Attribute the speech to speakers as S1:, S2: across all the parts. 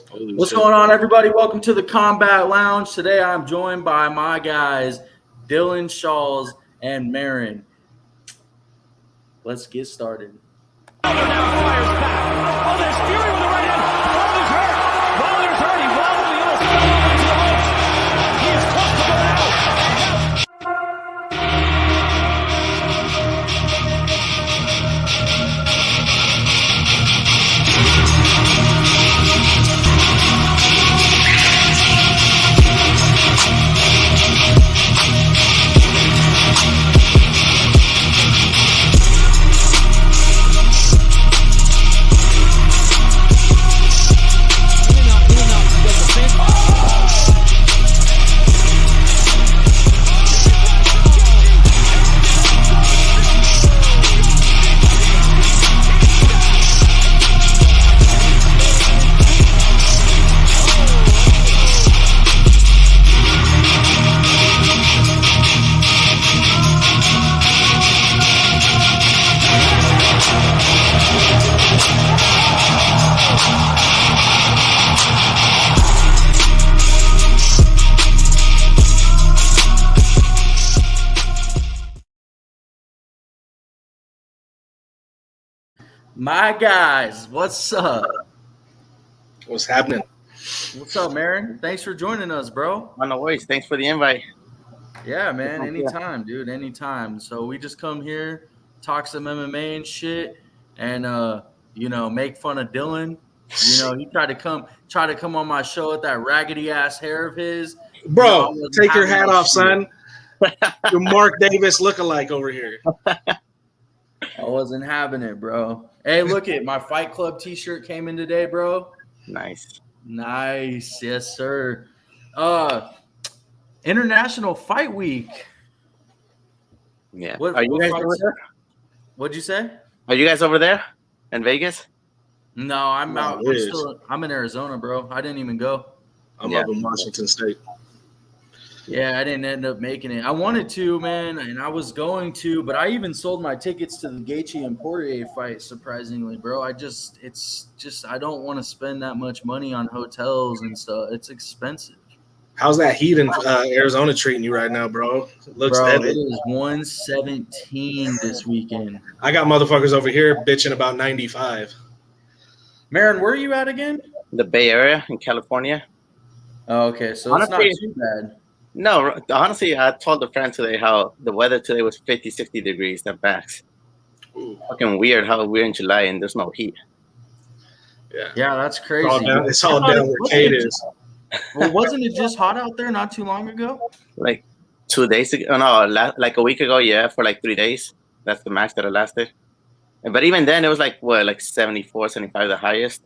S1: Holy
S2: What's
S1: shit.
S2: going on, everybody? Welcome to the Combat Lounge. Today I'm joined by my guys, Dylan Shawls and Marin. Let's get started.
S3: Now fires back. Oh, there's Fury with the right hand. Wilder's hurt. Wilder's hurt. He wildly almost fell over into the ropes. He is close to going out.
S2: My guys, what's up?
S1: What's happening?
S2: What's up, Marin? Thanks for joining us, bro.
S4: No worries. Thanks for the invite.
S2: Yeah, man. Anytime, dude. Anytime. So we just come here, talk some MMA and shit, and make fun of Dylan. He tried to come on my show with that raggedy ass hair of his.
S1: Bro,
S2: I wasn't
S1: take your
S2: having
S1: hat
S2: that
S1: off,
S2: shit.
S1: son. You're Mark Davis lookalike over here.
S2: I wasn't having it, bro. Hey, look it. My Fight Club t-shirt came in today, bro.
S4: Nice.
S2: Nice. Yes, sir. International Fight Week.
S4: Yeah.
S2: What
S4: Are you guys
S2: fights-
S4: over there?
S2: What'd you say?
S4: Are you guys over there in Vegas?
S2: No, I'm
S1: No,
S2: out.
S1: it is.
S2: I'm in Arizona, bro. I didn't even go.
S1: I'm
S4: Yeah.
S1: up in Washington State.
S2: Yeah, I didn't end up making it. I wanted to, man, and I was going to, but I even sold my tickets to the Gaethje and Poirier fight. Surprisingly, bro, I don't want to spend that much money on hotels and stuff. It's expensive,
S1: How's that heat in Arizona treating you right now, bro? It looks
S2: bro. It
S1: deadly.
S2: is 117 this weekend.
S1: I got motherfuckers over here bitching about 95.
S2: Marin, where are you at again?
S4: The Bay Area in California?
S2: Oh, okay, so it's not
S4: Honestly-
S2: too bad.
S4: No, honestly, I told a friend today how the weather today was 50, 60 degrees at max.
S1: Ooh,
S4: Fucking weird how we're in July and there's no heat.
S1: yeah.
S2: Yeah, that's crazy.
S1: It's all down where Kate is.
S2: Well, wasn't it just hot out there not too long ago?
S4: Like 2 days ago, like a week ago, yeah, for like 3 days. That's the max that it lasted. But even then, it was like, 74, 75 the highest,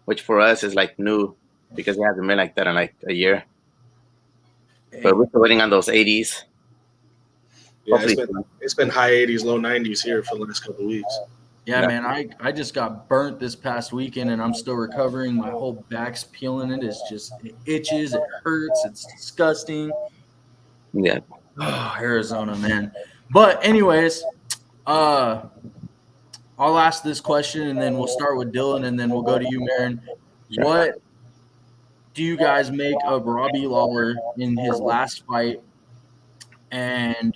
S4: which for us is like new because it hasn't been like that in like a year. But we're still waiting on those 80s.
S1: Yeah, it's been high 80s, low 90s here for the last couple of weeks.
S2: Yeah,
S4: Yeah.
S2: man, I just got burnt this past weekend and I'm still recovering. My whole back's peeling. It itches, it hurts, it's disgusting.
S4: Yeah.
S2: Oh, Arizona, man. But anyways, I'll ask this question and then we'll start with Dylan and then we'll go to you, Marin.
S4: Sure.
S2: What do you guys make of Robbie Lawler in his last fight? And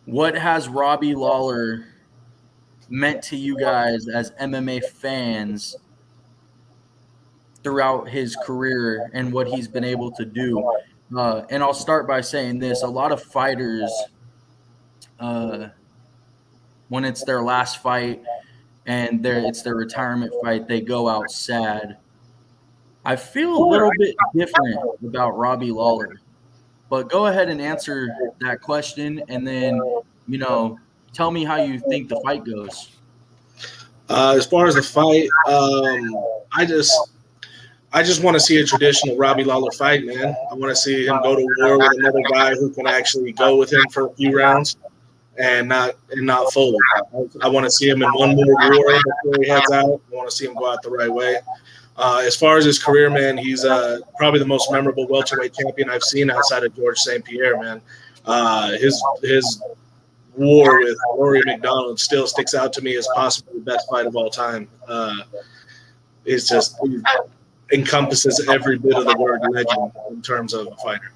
S2: what has Robbie Lawler meant to you guys as MMA fans throughout his career and what he's been able to do? And I'll start by saying this. A lot of fighters, when it's their last fight and it's their retirement fight, they go out sad. I feel a little bit different about Robbie Lawler. But go ahead and answer that question and then, tell me how you think the fight goes.
S1: As far as the fight, I just want to see a traditional Robbie Lawler fight, man. I want to see him go to war with another guy who can actually go with him for a few rounds and not fold. I want to see him in one more war before he heads out. I want to see him go out the right way. As far as his career, man, he's probably the most memorable welterweight champion I've seen outside of George St. Pierre, man. His war with Rory McDonald still sticks out to me as possibly the best fight of all time. It's just encompasses every bit of the word legend in terms of a fighter.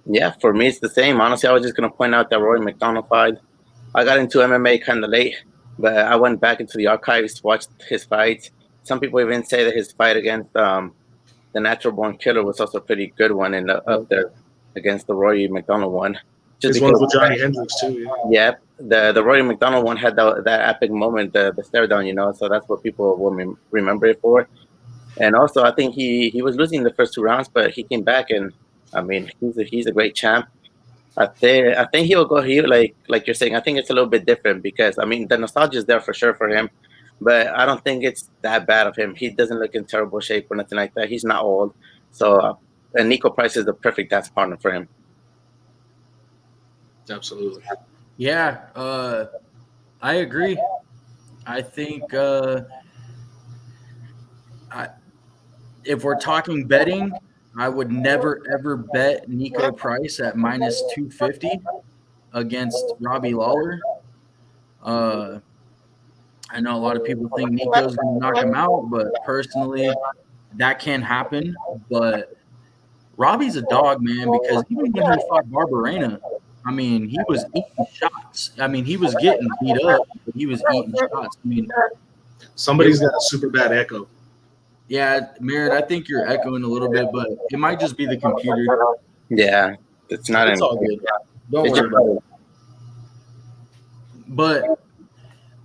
S4: Yeah, for me it's the same. Honestly, I was just gonna point out that Rory McDonald fight. I got into MMA kind of late, but I went back into the archives to watch his fights. Some people even say that his fight against the Natural Born Killer was also a pretty good one, and up there against the Rory McDonald one.
S1: His ones with Johnny Hendricks too.
S4: Yeah, the Rory McDonald one had that epic moment, the stare down, so that's what people will remember it for. And also, I think he was losing the first 2 rounds, but he came back, and I mean, he's a great champ. I think he'll go here, like you're saying. I think it's a little bit different because I mean the nostalgia is there for sure for him, but I don't think it's that bad of him. He doesn't look in terrible shape or nothing like that. He's not old, so and Nico Price is the perfect dance partner for him.
S1: Absolutely.
S2: Yeah, I agree. I think if we're talking betting, I would never, ever bet Nico Price at minus 250 against Robbie Lawler. I know a lot of people think Nico's going to knock him out, but personally, that can happen. But Robbie's a dog, man, because even when he fought Barberena, I mean, he was eating shots. I mean, he was getting beat up, but he was eating shots. I mean,
S1: somebody's got a super bad echo.
S2: Yeah, Merritt, I think you're echoing a little bit, but it might just be the computer.
S4: Yeah, it's not.
S1: It's all good. Don't worry about it.
S2: But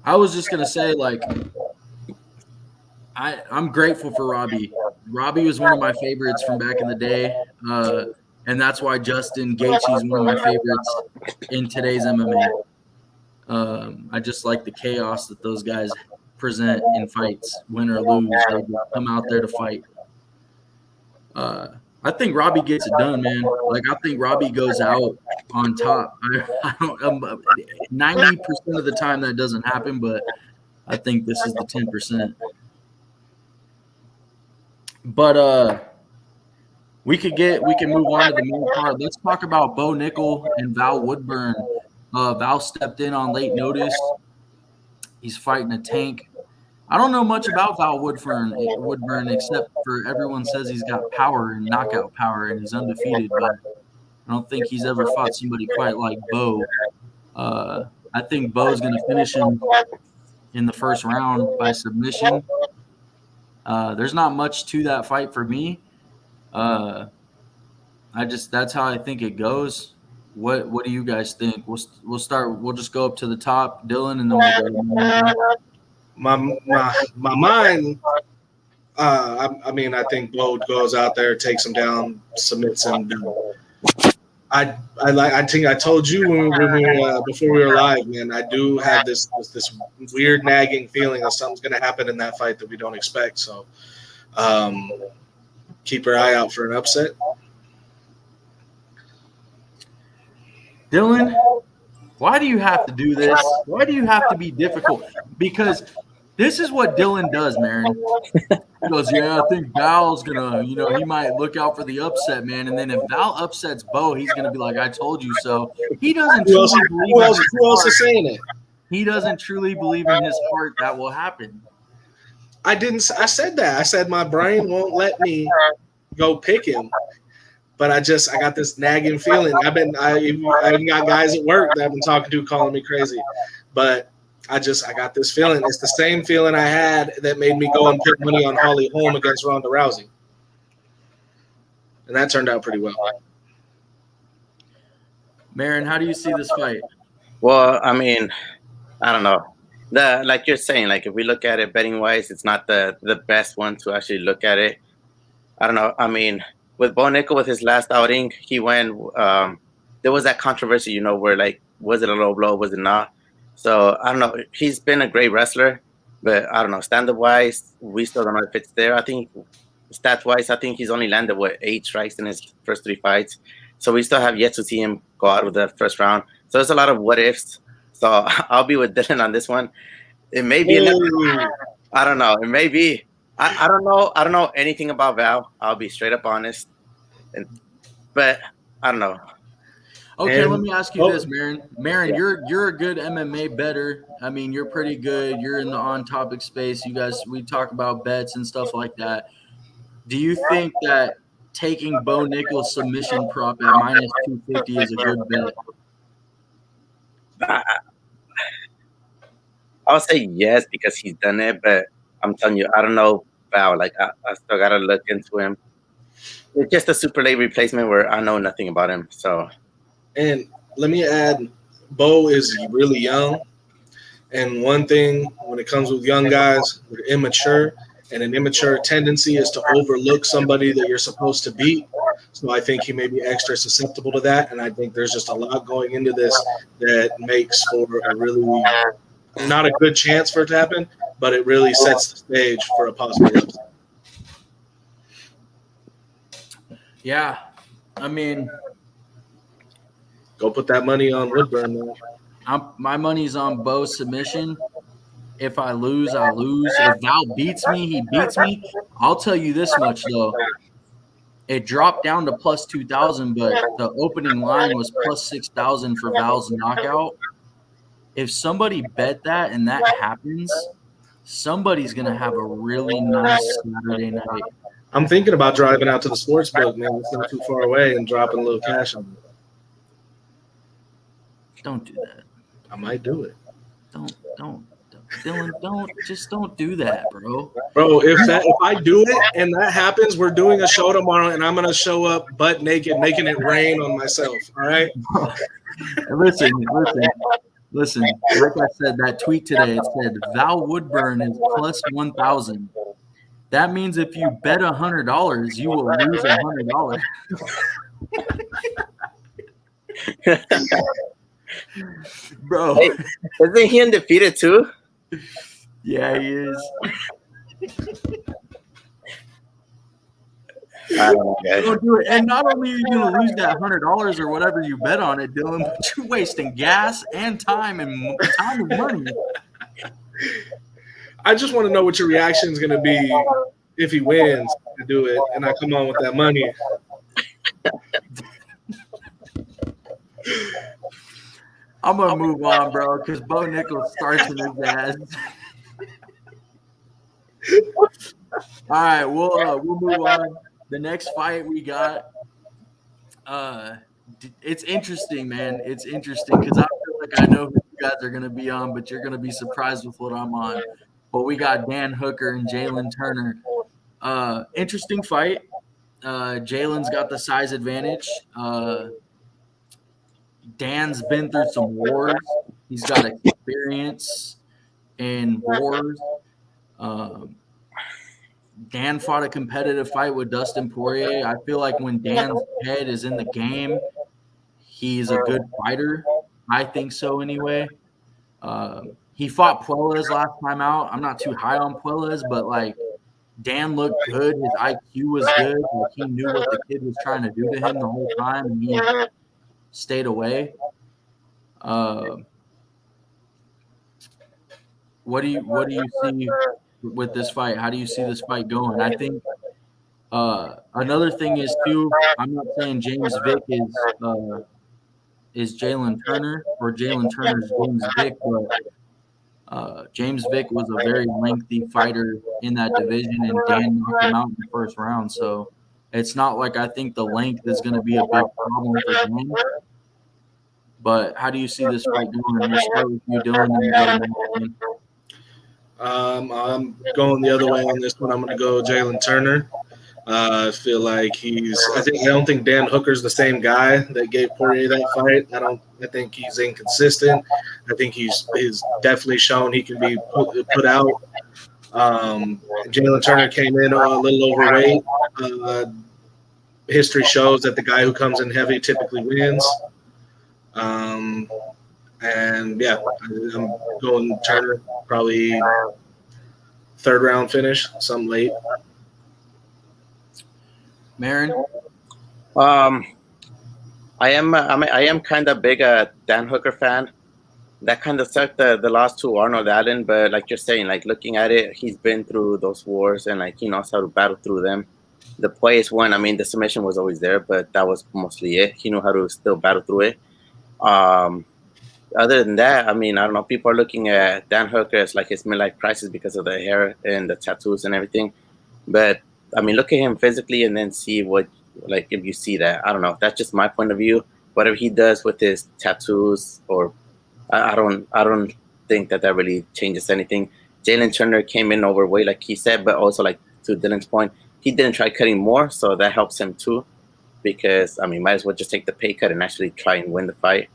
S2: I was just gonna say, like, I'm grateful for Robbie. Robbie was one of my favorites from back in the day, and that's why Justin Gaethje is one of my favorites in today's MMA. I just like the chaos that those guys present in fights, win or lose. They come out there to fight. I think Robbie gets it done, man. Like, I think Robbie goes out on top. I don't. 90% of the time that doesn't happen, but I think this is the 10%. But we can move on to the main card. Let's talk about Bo Nickel and Val Woodburn. Val stepped in on late notice. He's fighting a tank. I don't know much about Val Woodburn except for everyone says he's got power and knockout power and he's undefeated, but I don't think he's ever fought somebody quite like Bo. I think Bo's going to finish him in the first round by submission. There's not much to that fight for me. That's how I think it goes. What do you guys think? We'll start. We'll just go up to the top, Dylan, and then we'll go.
S1: My mind. I mean, I think Bo goes out there, takes him down, submits him. I think I told you when before we were live, man. I do have this weird nagging feeling that something's going to happen in that fight that we don't expect. So, keep your eye out for an upset.
S2: Dylan, why do you have to do this? Why do you have to be difficult? Because this is what Dylan does, man. He goes, yeah, I think Val's going to, he might look out for the upset, man. And then if Val upsets Bo, he's going to be like, I told you so. He doesn't truly believe
S1: who else is saying it?
S2: He doesn't truly believe in his heart that will happen.
S1: I said that. I said my brain won't let me go pick him. But I got this nagging feeling. I even got guys at work that I've been talking to calling me crazy. But I got this feeling. It's the same feeling I had that made me go and pick money on Holly Holm against Ronda Rousey. And that turned out pretty well.
S2: Marin, how do you see this fight?
S4: Well, I mean, I don't know. Like you're saying, like if we look at it betting wise, it's not the best one to actually look at it. I don't know. I mean, with Bo Nickel, with his last outing, he went. There was that controversy, where like, was it a low blow? Was it not? So I don't know. He's been a great wrestler, but I don't know. Stand-up wise, we still don't know if it's there. I think stats wise, I think he's only landed 8 strikes in his first 3 fights. So we still have yet to see him go out of the first round. So there's a lot of what ifs. So I'll be with Dylan on this one. It may be. I don't know. It may be. I don't know. I don't know anything about Val. I'll be straight up honest. But I don't know.
S2: Okay,
S1: And-
S2: let me ask you this, Marin. Marin, you're a good MMA bettor. I mean, you're pretty good. You're in the on-topic space. You guys, we talk about bets and stuff like that. Do you think that taking Bo Nickal submission prop at minus 250 is a good bet?
S4: I would say yes because he's done it, but I'm telling you, I don't know Val. Like I still gotta look into him. It's just a super late replacement where I know nothing about him. So
S1: And let me add, Bo is really young. And one thing when it comes with young guys, they're immature. And an immature tendency is to overlook somebody that you're supposed to beat. So I think he may be extra susceptible to that. And I think there's just a lot going into this that makes for a really not a good chance for it to happen, but it really sets the stage for a possible upset.
S2: Yeah, I mean,
S1: Go put that money on Woodburn, man.
S2: my money's on Bo submission. If I lose, I lose. If Val beats me, he beats me. I'll tell you this much though. It dropped down to plus 2,000, but the opening line was plus 6,000 for Val's knockout. If somebody bet that and that happens, somebody's gonna have a really nice Saturday night.
S1: I'm thinking about driving out to the sports book, man. It's not too far away, and dropping a little cash on it.
S2: Don't do that.
S1: I might do it.
S2: Don't, Dylan. Don't do that, bro.
S1: Bro, if I do it and that happens, we're doing a show tomorrow, and I'm gonna show up butt naked, making it rain on myself. All right.
S2: Listen. Like I said, that tweet today, it said Val Woodburn is plus 1,000. That means if you bet $100, you will lose $100. Bro.
S4: Hey, isn't he undefeated too?
S2: Yeah, he is.
S4: I don't know, guys.
S2: Don't do it. And not only are you going to lose that $100 or whatever you bet on it, Dylan, but you're wasting gas and time and money.
S1: I just want to know what your reaction is going to be if he wins to do it, and I come on with that money.
S2: I'm going to move on, bro, because Bo Nickal starts in his ass. All right, we'll move on. The next fight we got, it's interesting, man. It's interesting because I feel like I know who you guys are going to be on, but you're going to be surprised with what I'm on. But we got Dan Hooker and Jalen Turner. Interesting fight. Jalen's got the size advantage. Dan's been through some wars. He's got experience in wars. Dan fought a competitive fight with Dustin Poirier. I feel like when Dan's head is in the game, he's a good fighter. I think so anyway. He fought Puelles last time out. I'm not too high on Puelles, but like Dan looked good. His IQ was good. Like he knew what the kid was trying to do to him the whole time, and he stayed away. What do you see with this fight? How do you see this fight going? I think another thing is too. I'm not saying James Vick is Jalen Turner or Jalen Turner's James Vick, but James Vick was a very lengthy fighter in that division, and Dan knocked him out in the first round. So it's not like I think the length is going to be a big problem for Dan. But how do you see this fight going? We'll start with you, Dylan.
S1: I'm going the other way on this one. I'm going to go Jalen Turner. I feel like I don't think Dan Hooker's the same guy that gave Poirier that fight. I think he's inconsistent. I think he's definitely shown he can be put out. Jalen Turner came in a little overweight. History shows that the guy who comes in heavy typically wins. And yeah, I'm going Turner, probably third round finish, some late.
S2: Marin?
S4: I am kind of big a Dan Hooker fan. That kind of sucked the loss to Arnold Allen, but like you're saying, like looking at it, he's been through those wars and like he knows how to battle through them. The Poirier one, I mean, the submission was always there, but that was mostly it. He knew how to still battle through it. Other than that, I mean, I don't know. People are looking at Dan Hooker as like his midlife crisis because of the hair and the tattoos and everything. But I mean, look at him physically and then see what, like, if you see that. I don't know. That's just my point of view. Whatever he does with his tattoos, or I don't think that really changes anything. Jalen Turner came in overweight, like he said, but also, like, to Dylan's point, he didn't try cutting more, so that helps him too. Because I mean, might as well just take the pay cut and actually try and win the fight.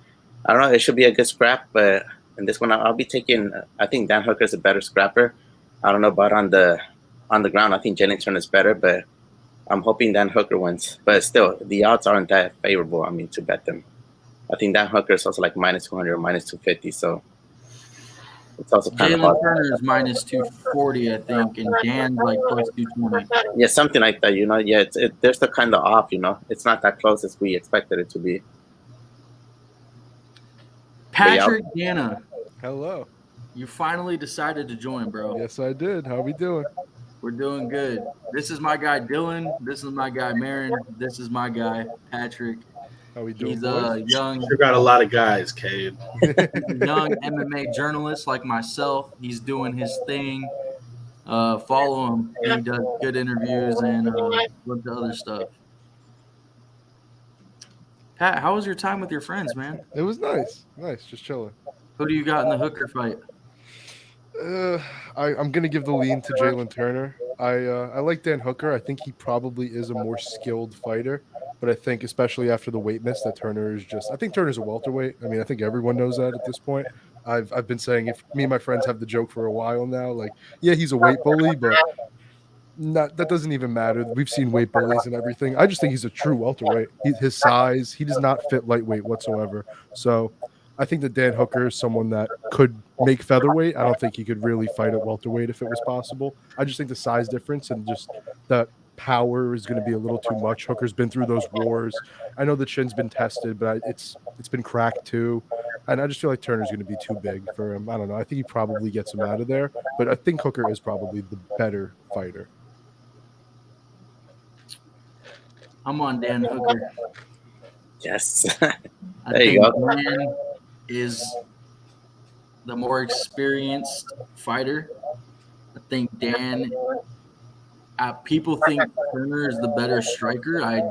S4: I don't know. It should be a good scrap, but in this one, I'll be taking. I think Dan Hooker is a better scrapper. I don't know about on the ground. I think Jalen Turner is better, but I'm hoping Dan Hooker wins. But still, the odds aren't that favorable. I mean, to bet them. I think Dan Hooker is also like -200, -250. So it's also kind of
S2: Jalen
S4: hard.
S2: Turner is -240, I think, and Dan's like +220.
S4: Yeah, something like that. Yeah, they're still kind of off. It's not that close as we expected it to be.
S2: Patrick Dana,
S5: Hello.
S2: you finally decided to join, bro.
S5: Yes, I did. How we doing?
S2: We're doing good. This is my guy Dylan. This is my guy Marin. This is my guy Patrick.
S5: How we doing?
S2: He's
S5: boys?
S2: a young
S1: You got a lot of guys, Cade.
S2: MMA journalist like myself. He's doing his thing. Follow him. He does good interviews and a bunch of other stuff. Pat, how was your time with your friends, man?
S5: It was nice. Nice, just chilling.
S2: Who do you got in the Hooker fight?
S5: I'm gonna give the lean to Jalen Turner. I like Dan Hooker. I think he probably is a more skilled fighter, but I think especially after the weight miss that Turner is just. I think Turner's a welterweight. I mean, I think everyone knows that at this point. I've been saying, if me and my friends have the joke for a while now, like, yeah, he's a weight bully, but that doesn't even matter. We've seen weight bullies and everything. I just think he's a true welterweight. His size, he does not fit lightweight whatsoever. So I think that Dan Hooker is someone that could make featherweight. I don't think he could really fight at welterweight if it was possible. I just think the size difference and just that power is going to be a little too much. Hooker's been through those wars. I know the chin's been tested, but it's been cracked too. And I just feel like Turner's going to be too big for him. I don't know. I think he probably gets him out of there. But I think Hooker is probably the better fighter.
S2: I'm on Dan Hooker.
S4: Yes.
S2: I
S4: There you
S2: think
S4: go.
S2: Dan is the more experienced fighter. I think Dan. People think Turner is the better striker. I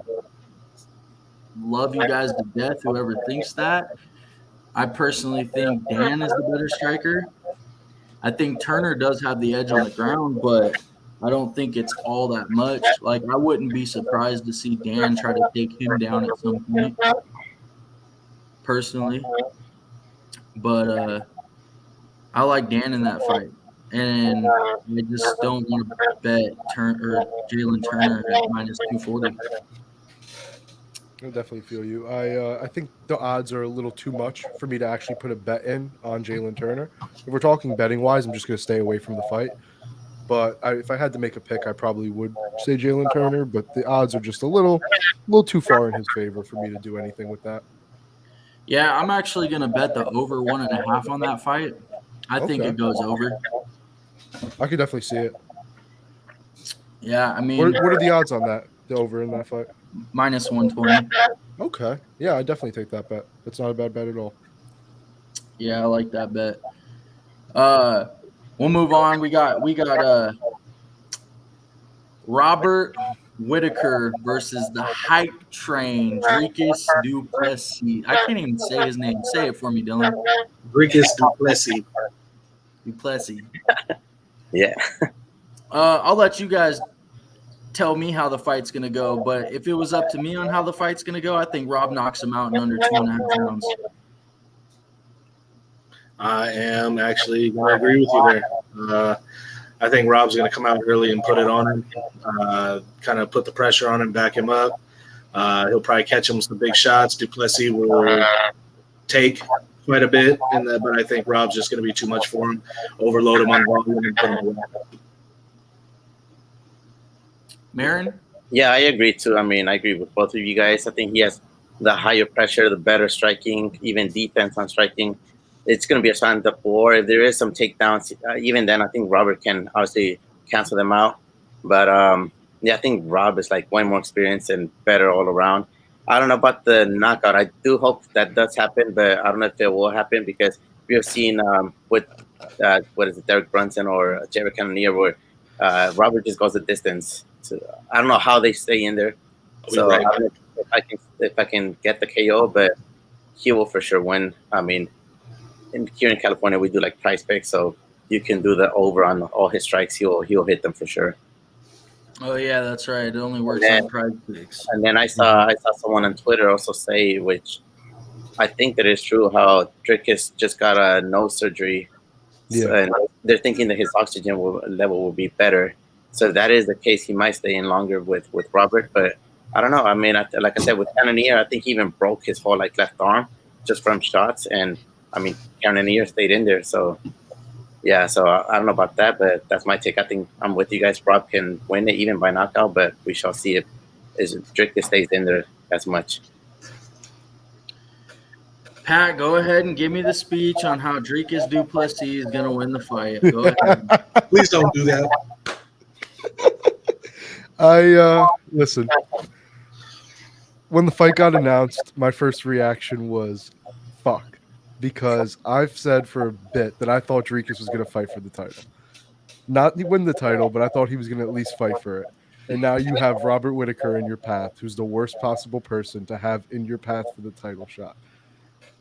S2: love you guys to death, whoever thinks that. I personally think Dan is the better striker. I think Turner does have the edge on the ground, but I don't think it's all that much. Like, I wouldn't be surprised to see Dan try to take him down at some point, personally. But I like Dan in that fight. And I just don't want to bet Jalen Turner at -240.
S5: I definitely feel you. I think the odds are a little too much for me to actually put a bet in on Jalen Turner. If we're talking betting wise, I'm just going to stay away from the fight. But if I had to make a pick, I probably would say Jalen Turner. But the odds are just a little too far in his favor for me to do anything with that.
S2: Yeah, I'm actually going to bet the over 1.5 on that fight. I think
S5: Okay.
S2: it goes over.
S5: I could definitely see it.
S2: Yeah, I mean,
S5: What are the odds on that? The over in that fight?
S2: -120.
S5: Okay. Yeah, I definitely take that bet. That's not a bad bet at all.
S2: Yeah, I like that bet. We'll move on. We got Robert Whitaker versus the hype train, Dricus du Plessis. I can't even say his name. Say it for me, Dylan.
S1: Dricus du Plessis.
S2: Du Plessis.
S4: Yeah.
S2: I'll let you guys tell me how the fight's going to go, but if it was up to me on how the fight's going to go, I think Rob knocks him out in under 2.5 rounds.
S1: I am actually going to agree with you there. I think Rob's going to come out early and put it on him, kind of put the pressure on him, back him up. He'll probably catch him some big shots. Du Plessis will take quite a bit, but I think Rob's just going to be too much for him, overload him on volume and put him away.
S2: Marin?
S4: Yeah, I agree too. I mean, I agree with both of you guys. I think he has the higher pressure, the better striking, even defense on striking. It's going to be a stand-up war. If there is some takedowns, even then, I think Robert can obviously cancel them out. But, yeah, I think Rob is like way more experienced and better all around. I don't know about the knockout. I do hope that does happen, but I don't know if it will happen because we have seen with what is it, Derek Brunson or Jerry Cannonier, where Robert just goes the distance. So I don't know how they stay in there. So I don't know if I can get the KO, but he will for sure win. I mean, here in California we do like price picks, so you can do the over on all his strikes. He'll hit them for sure.
S2: Oh yeah, that's right. It only works on prize picks.
S4: And then I saw someone on Twitter also say, which I think that is true, how Dricus just got a nose surgery.
S5: Yeah.
S4: And they're thinking that his oxygen level will be better. So if that is the case, he might stay in longer with Robert. But I don't know. I mean, like I said, with Cannonier, I think he even broke his whole like left arm just from shots. And I mean, Cannonier stayed in there. So yeah, so I don't know about that, but that's my take. I think I'm with you guys. Rob can win it even by knockout, but we shall see if Dricus stays in there as much.
S2: Pat, go ahead and give me the speech on how Dricus du Plessis is going to win the fight. Go ahead.
S1: Please don't do that.
S5: Listen. When the fight got announced, my first reaction was, fuck. Because I've said for a bit that I thought Dricus was going to fight for the title. Not win the title, but I thought he was going to at least fight for it. And now you have Robert Whittaker in your path, who's the worst possible person to have in your path for the title shot.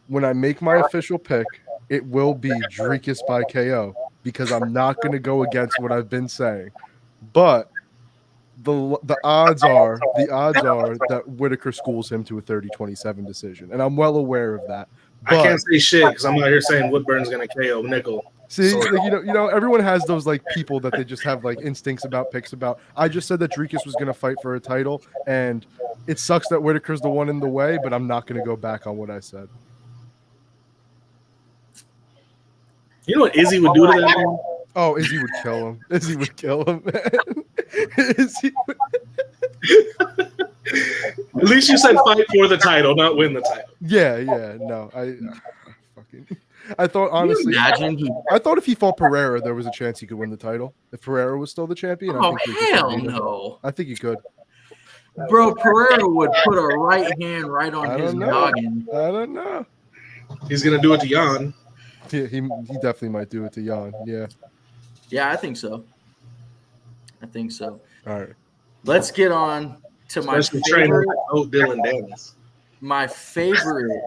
S5: When I make my official pick, it will be Dricus by KO because I'm not going to go against what I've been saying. But the odds are that Whittaker schools him to a 30-27 decision, and I'm well aware of that. But,
S1: I can't say shit because I'm out here saying Woodburn's going to KO Nickel.
S5: See, like, you know, everyone has those like people that they just have like instincts about picks about. I just said that Dricus was going to fight for a title, and it sucks that Whittaker's the one in the way, but I'm not going to go back on what I said.
S1: You know what Izzy would do to that man?
S5: Oh, Izzy would kill him. Izzy would kill him, man. Izzy would...
S1: At least you said fight for the title, not win the title.
S5: Yeah, no, I thought honestly, I thought if he fought Pereira, there was a chance he could win the title. If Pereira was still the champion,
S2: Oh, hell no.
S5: I think he could.
S2: Bro, Pereira would put a right hand right on his noggin.
S5: I don't know.
S1: He's going to do it to Jan.
S5: Yeah, he definitely might do it to Jan. Yeah.
S2: Yeah, I think so.
S5: All right.
S2: Let's get on to my
S1: Especially trainer
S2: favorite.
S1: Oh, Dylan Dennis.
S2: My favorite.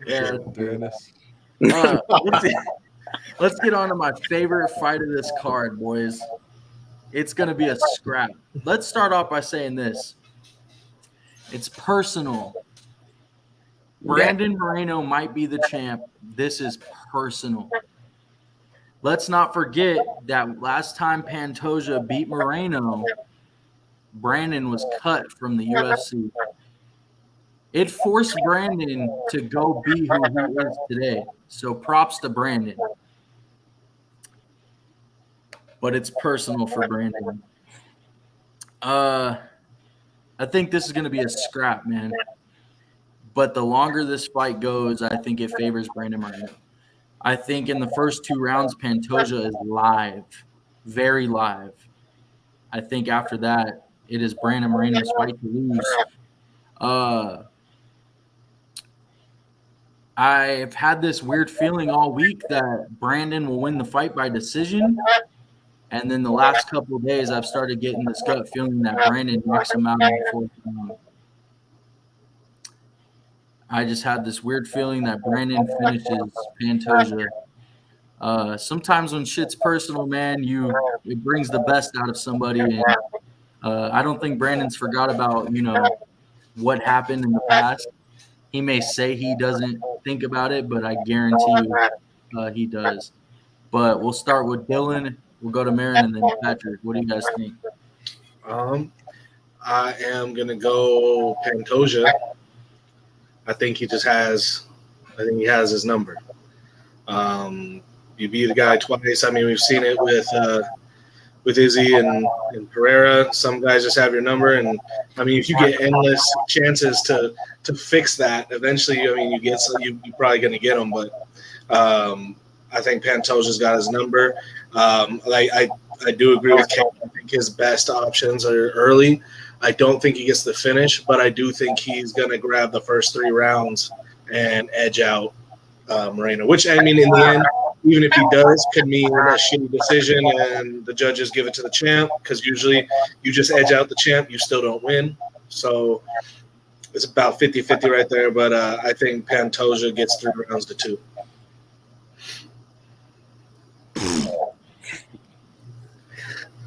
S2: Yeah.
S5: Dennis.
S2: Let's get on to my favorite fight of this card, boys. It's going to be a scrap. Let's start off by saying this. It's personal. Brandon Moreno might be the champ. This is personal. Let's not forget that last time Pantoja beat Moreno, Brandon was cut from the UFC. It forced Brandon to go be who he is today. So props to Brandon. But it's personal for Brandon. I think this is going to be a scrap, man. But the longer this fight goes, I think it favors Brandon Moreno. I think in the first 2 rounds, Pantoja is live, very live. I think after that, it is Brandon Moreno's fight to lose. I've had this weird feeling all week that Brandon will win the fight by decision. And then the last couple of days, I've started getting this gut feeling that Brandon knocks him out in the 4th round. I just had this weird feeling that Brandon finishes Pantoja. Sometimes when shit's personal, man, it brings the best out of somebody. And I don't think Brandon's forgot about, what happened in the past. He may say he doesn't think about it, but I guarantee you he does. But we'll start with Dylan. We'll go to Marin and then Patrick. What do you guys think?
S1: I am going to go Pantoja. I think he has his number. You beat a guy twice. I mean, we've seen it with Izzy and Pereira. Some guys just have your number, and I mean, if you get endless chances to fix that, eventually, I mean, you're probably going to get them. But I think Pantoja's got his number. I do agree with Ken. I think his best options are early. I don't think he gets the finish, but I do think he's going to grab the first 3 rounds and edge out Moreno, which, I mean, in the end, even if he does, could mean a shitty decision and the judges give it to the champ, because usually you just edge out the champ, you still don't win. So it's about 50-50 right there, but I think Pantoja gets 3 rounds to 2.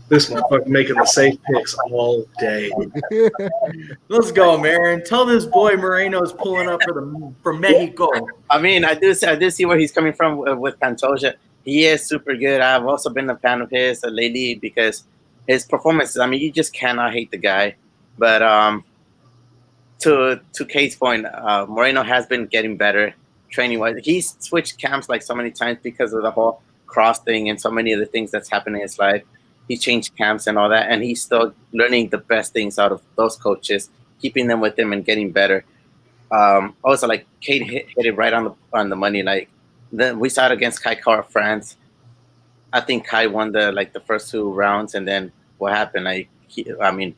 S1: This motherfucker making the safe picks all day.
S2: Let's go, Marin. Tell this boy Moreno's pulling up for Mexico.
S4: I mean, I do see where he's coming from with Pantoja. He is super good. I've also been a fan of his lately because his performances. I mean, you just cannot hate the guy. But to Kate's point, Moreno has been getting better training wise. He's switched camps like so many times because of the whole cross thing and so many of the things that's happened in his life. He changed camps and all that, and he's still learning the best things out of those coaches, keeping them with him and getting better. Also, like Kate hit it right on the money. Like we saw it against Kai Kara France. I think Kai won the first 2 rounds, and then what happened? Like I mean,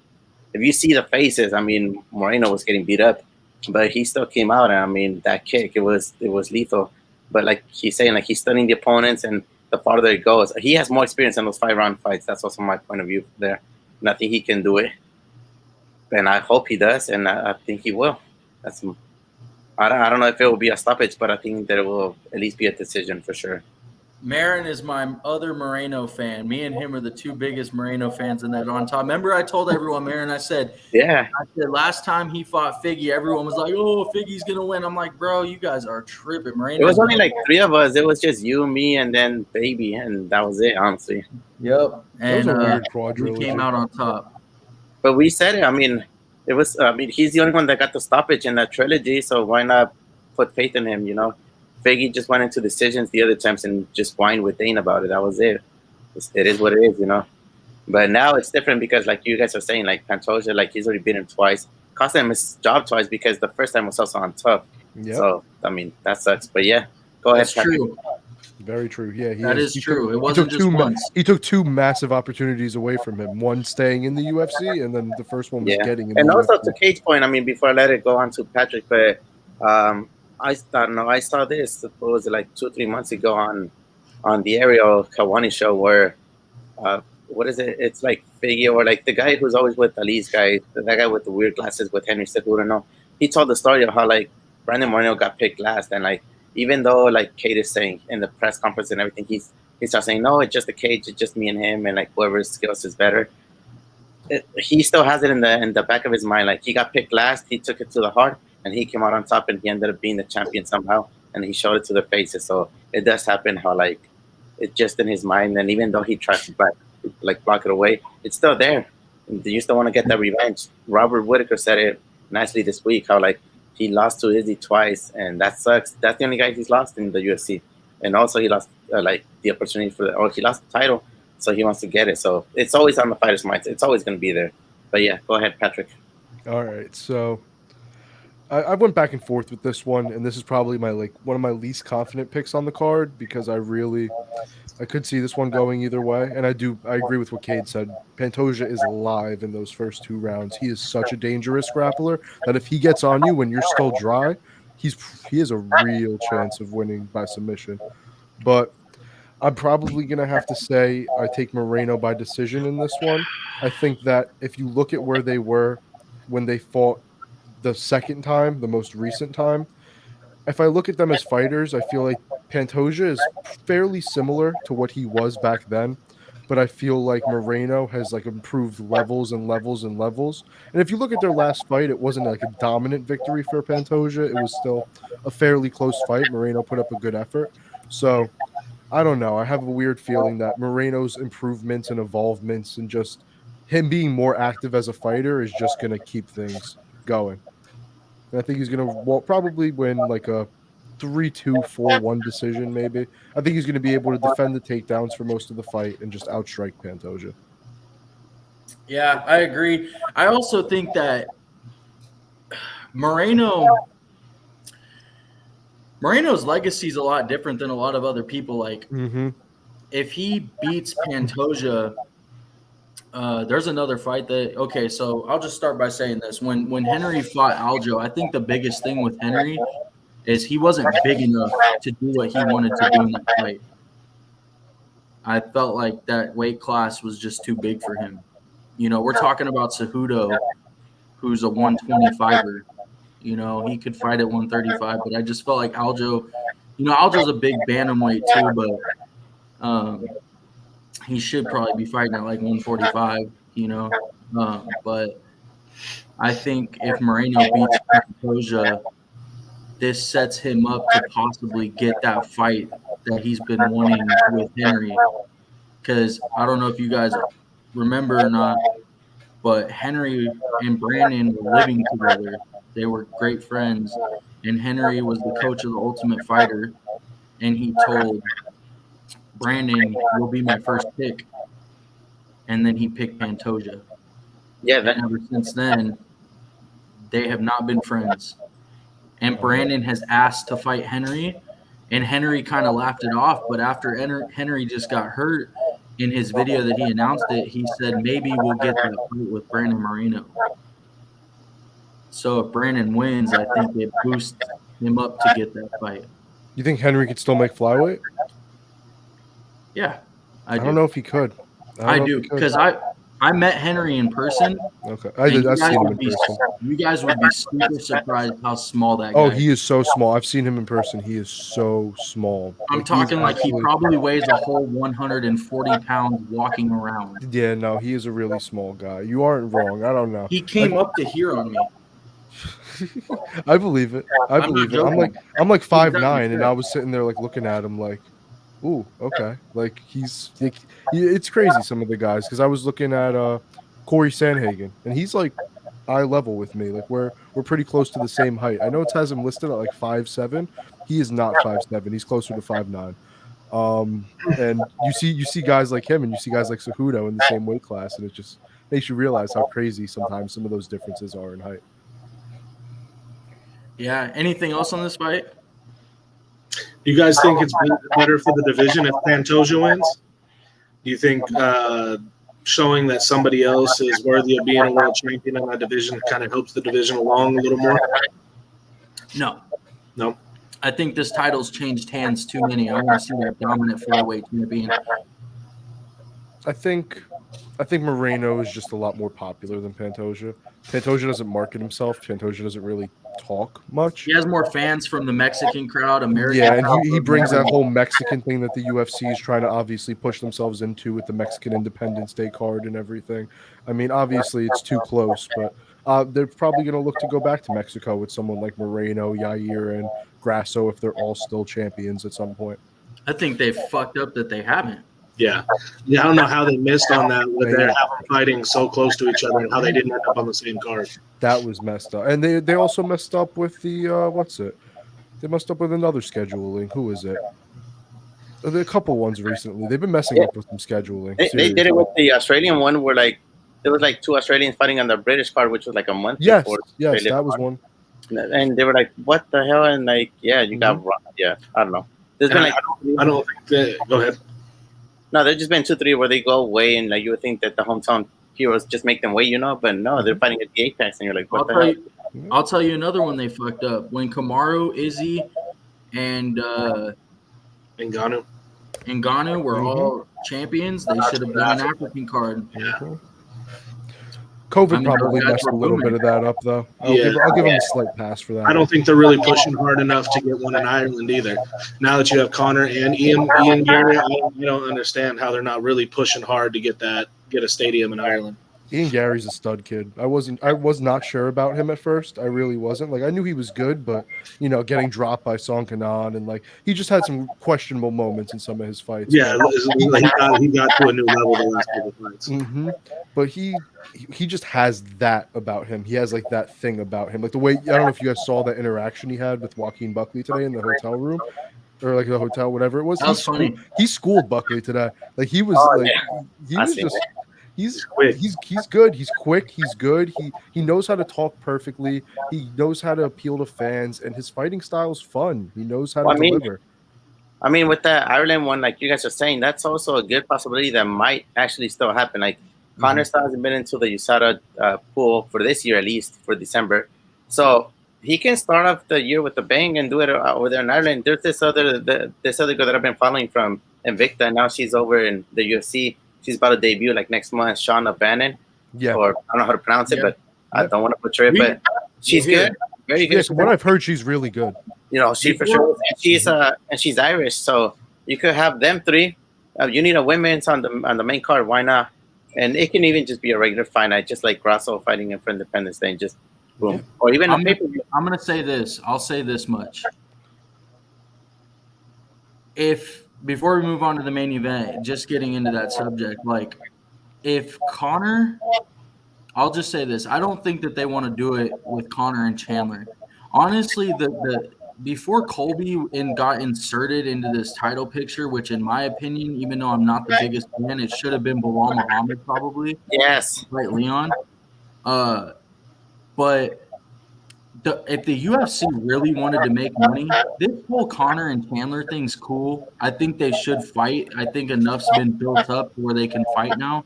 S4: if you see the faces, I mean, Moreno was getting beat up, but he still came out. And I mean, that kick it was lethal. But like he's saying, like he's stunning the opponents and. The farther it goes, he has more experience in those 5-round fights. That's also my point of view there. And I think he can do it, and I hope he does, and I think he will. I don't know if it will be a stoppage, but I think that it will at least be a decision for sure.
S2: Marin is my other Moreno fan. Me and him are the 2 biggest Moreno fans in that on top. Remember, I told everyone, Marin, I said last time he fought Figgy, everyone was like, oh, Figgy's going to win. I'm like, bro, you guys are tripping. Moreno.
S4: It was only like 3 of us. It was just you, me, and then Baby, and that was it, honestly.
S2: Yep. And
S5: we
S2: came out on top.
S4: But we said it. I mean, he's the only one that got the stoppage in that trilogy, so why not put faith in him, you know? Figgy just went into decisions the other times and just whined with Dane about it. That was it. It is what it is, you know. But now it's different because, like you guys are saying, like Pantoja, like he's already beat him twice. Cost him his job twice because the first time was also on tough. Yep. So, I mean, that sucks. But yeah, go ahead.
S2: That's true.
S5: Very true. Yeah,
S2: that is true. It wasn't just once.
S5: He took 2 massive opportunities away from him. One staying in the UFC, and then the first one was getting in
S4: and
S5: the
S4: also
S5: UFC.
S4: To Kate's point, I mean, before I let it go on to Patrick, but I don't know. I saw this. What was it, like 2 or 3 months ago on the Ariel Kawani show where what is it? It's like Figgy or like the guy who's always with Ali's guy, that guy with the weird glasses with Henry Cejudo. He told the story of how like Brandon Moreno got picked last, and like even though like Kate is saying in the press conference and everything, he starts saying no, it's just a cage, it's just me and him, and like whoever's skills is better. He still has it in the back of his mind. Like he got picked last, he took it to the heart. And he came out on top, and he ended up being the champion somehow. And he showed it to their faces. So it does happen how like it's just in his mind. And even though he tries to block it away, it's still there. And you still want to get that revenge. Robert Whitaker said it nicely this week. How like he lost to Izzy twice, and that sucks. That's the only guy he's lost in the UFC. And also he lost like the opportunity he lost the title, so he wants to get it. So it's always on the fighter's mind. It's always going to be there. But yeah, go ahead, Patrick.
S5: All right, so. I went back and forth with this one, and this is probably one of my least confident picks on the card because I could see this one going either way, and I agree with what Cade said. Pantoja is alive in those first 2 rounds. He is such a dangerous grappler that if he gets on you when you're still dry, he has a real chance of winning by submission. But I'm probably gonna have to say I take Moreno by decision in this one. I think that if you look at where they were when they fought the second time, the most recent time, if I look at them as fighters, I feel like Pantoja is fairly similar to what he was back then, but I feel like Moreno has like improved levels and levels and levels. And if you look at their last fight, it wasn't like a dominant victory for Pantoja. It was still a fairly close fight. Moreno put up a good effort. So I don't know. I have a weird feeling that Moreno's improvements and evolvements and just him being more active as a fighter is just going to keep things going. And I think he's going to probably win like a 3-2, 4-1 decision, maybe. I think he's going to be able to defend the takedowns for most of the fight and just outstrike Pantoja.
S2: Yeah, I agree. I also think that Moreno's legacy is a lot different than a lot of other people. Like, if he beats Pantoja, There's another fight that so I'll just start by saying this. When Henry fought Aljo, I think the biggest thing with Henry is he wasn't big enough to do what he wanted to do in that fight. I felt like that weight class was just too big for him. You know, we're talking about Cejudo, who's a 125er. You know, he could fight at 135, but I just felt like Aljo, Aljo's a big bantamweight too, but he should probably be fighting at like 145, but I think if Moreno beats Pantoja, this sets him up to possibly get that fight that he's been wanting with Henry. Because I don't know if you guys remember or not, but Henry and Brandon were living together. They were great friends, and Henry was the coach of the Ultimate Fighter, and he told Brandon, "You'll be my first pick," and then he picked Pantoja.
S4: Yeah,
S2: And ever since then, they have not been friends. And Brandon has asked to fight Henry, and Henry kind of laughed it off. But after Henry just got hurt in his video that he announced it, he said maybe we'll get that fight with Brandon Moreno. So if Brandon wins, I think it boosts him up to get that fight.
S5: You think Henry could still make flyweight?
S2: Yeah,
S5: I don't know if he could.
S2: I do because I met Henry in person.
S5: Okay, I've seen him in person.
S2: You guys would be super surprised how small that guy
S5: Oh,
S2: is.
S5: he is so small. I've seen him in person. He is so small.
S2: I'm talking like he probably weighs a whole 140 pounds walking around.
S5: Yeah, no, he is a really small guy. You aren't wrong. I don't know.
S2: He came up to here on me.
S5: I believe it. I believe it. I'm like 5'9", and I was sitting there like looking at him like, ooh, okay. Like it's crazy some of the guys because I was looking at Corey Sandhagen, and he's like eye level with me. Like we're pretty close to the same height. I know it has him listed at like 5'7". He is not 5'7". He's closer to 5'9". And you see guys like him, and you see guys like Cejudo in the same weight class, and it just makes you realize how crazy sometimes some of those differences are in height.
S2: Yeah. Anything else on this fight?
S1: Do you guys think it's better for the division if Pantoja wins? Do you think showing that somebody else is worthy of being a world champion in that division kind of helps the division along a little more?
S2: No.
S1: No.
S2: I think this title's changed hands too many. I want to see that dominant flyweight champion.
S5: I think Moreno is just a lot more popular than Pantoja. Pantoja doesn't market himself. Pantoja doesn't really talk much.
S2: He has more fans from the Mexican crowd, American
S5: Yeah,
S2: crowd.
S5: and he brings that whole Mexican thing that the UFC is trying to obviously push themselves into with the Mexican Independence Day card and everything. I mean, obviously it's too close, but they're probably going to look to go back to Mexico with someone like Moreno, Yair, and Grasso if they're all still champions at some point.
S2: I think they fucked up that they haven't.
S1: Yeah. I don't know how they missed on that with their fighting so close to each other and how they didn't end up on the same card.
S5: That was messed up. And they also messed up with the They messed up with another scheduling. Who is it? There are a couple ones recently. They've been messing up with some scheduling.
S4: They did it with the Australian one where there was like two Australians fighting on the British card, which was like a month
S5: Yes,
S4: before.
S5: yes,
S4: Australian
S5: that was
S4: card.
S5: one.
S4: And they were like, "What the hell?" And like, yeah, you got wrong. Yeah, I don't know. There's been like,
S1: I don't think that. Go ahead.
S4: no, there's just been 2-3 where they go away, and like you would think that the hometown heroes just make them wait, but no, they're fighting at the Apex, and you're like, what the hell?
S2: I'll tell you another one they fucked up. When Kamaru, Izzy, and Ngannou were all champions, they should have done an African card.
S5: COVID probably messed a little bit of that up, though. I'll give them a slight pass for that.
S1: I don't think they're really pushing hard enough to get one in Ireland either. Now that you have Connor and Ian Gary, I don't understand how they're not really pushing hard to get a stadium in Ireland.
S5: Ian Gary's a stud kid. I was not sure about him at first. I really wasn't. Like I knew he was good, but getting dropped by Song Kanan and like he just had some questionable moments in some of his fights.
S1: Yeah, he got to a new level the last couple of fights.
S5: Mm-hmm. But he just has that about him. He has like that thing about him. Like the way I don't know if you guys saw that interaction he had with Joaquin Buckley today in the hotel room. Or like the hotel, whatever it was.
S2: That was funny.
S5: He schooled Buckley today. Like he was he was just he's good. He's quick. He's good. He knows how to talk perfectly. He knows how to appeal to fans, and his fighting style is fun. He knows how to deliver.
S4: I mean, with that Ireland one, like you guys are saying, that's also a good possibility that might actually still happen. Like Connor still hasn't been into the USADA pool for this year, at least for December. So he can start off the year with a bang and do it over there in Ireland. There's this other girl that I've been following from Invicta. Now she's over in the UFC. She's about to debut like next month, Shauna Bannon.
S5: Yeah.
S4: Or I don't know how to pronounce it, but I don't want to butcher it. But she's good, very good.
S5: Yeah, so what I've heard, she's really good.
S4: You know, she for sure. And she's Irish, so you could have them three. You need a women's on the main card. Why not? And it can even just be a regular fight night, just like Grasso fighting in for Independence Day, and just boom. Yeah. Or even
S2: I'm going to say this. I'll say this much. Before we move on to the main event, just getting into that subject, like if Conor, I'll just say this. I don't think that they want to do it with Conor and Chandler. Honestly, the before Colby got inserted into this title picture, which in my opinion, even though I'm not the biggest fan, it should have been Bilal Muhammad probably.
S4: Yes.
S2: Right, Leon. But if the UFC really wanted to make money, this whole Conor and Chandler thing's cool. I think they should fight. I think enough's been built up where they can fight now.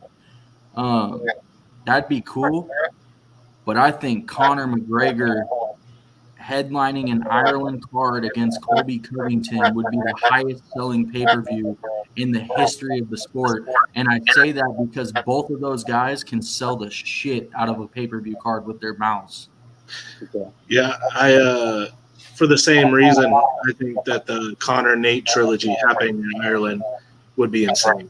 S2: That'd be cool. But I think Conor McGregor headlining an Ireland card against Colby Covington would be the highest selling pay-per-view in the history of the sport. And I say that because both of those guys can sell the shit out of a pay-per-view card with their mouths.
S1: Yeah, I for the same reason, I think that the Conor Nate trilogy happening in Ireland would be insane.